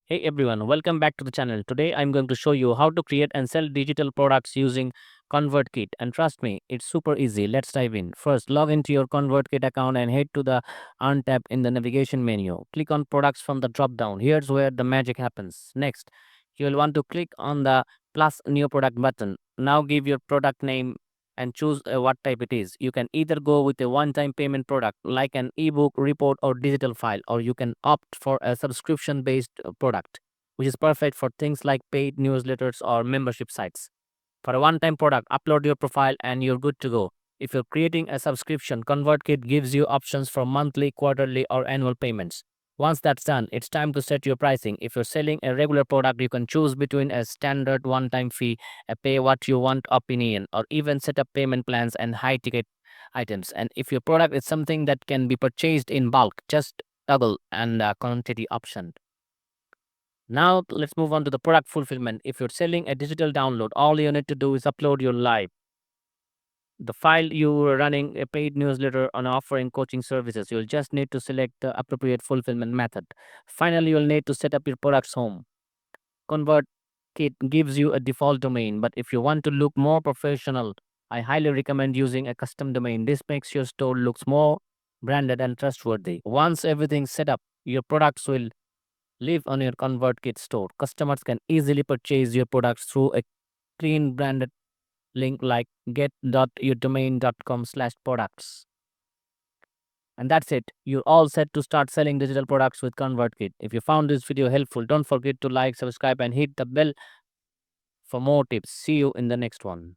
Hey everyone, welcome back to the channel. Today I'm going to show you how to create and sell digital products using Convertkit. And trust me, it's super easy. Let's dive in. First, log into your Convertkit account and head to the Earn tab in the navigation menu. Click on products from the drop down. Here's where the magic happens. Next, you'll want to click on the plus new product button. Now give your product name and choose what type it is. You can either go with a one-time payment product like an ebook, report, or digital file, or you can opt for a subscription-based product, which is perfect for things like paid newsletters or membership sites. For a one-time product, upload your profile and you're good to go. If you're creating a subscription, ConvertKit gives you options for monthly, quarterly, or annual payments. Once that's done, it's time to set your pricing. If you're selling a regular product, you can choose between a standard one-time fee, a pay what you want opinion, or even set up payment plans and high-ticket items. And if your product is something that can be purchased in bulk, just toggle and quantity option. Now let's move on to the product fulfillment. If you're selling a digital download, all you need to do is upload your live the file you are running a paid newsletter on offering coaching services. You'll just need to select the appropriate fulfillment method. Finally, you'll need to set up your product's home. ConvertKit gives you a default domain, but if you want to look more professional, I highly recommend using a custom domain. This makes your store looks more branded and trustworthy. Once everything's set up, your products will live on your ConvertKit store. Customers can easily purchase your products through a clean branded link like get.yourdomain.com/products. And that's it. You're all set to start selling digital products with ConvertKit. If you found this video helpful, don't forget to like, subscribe, and hit the bell for more tips. See you in the next one.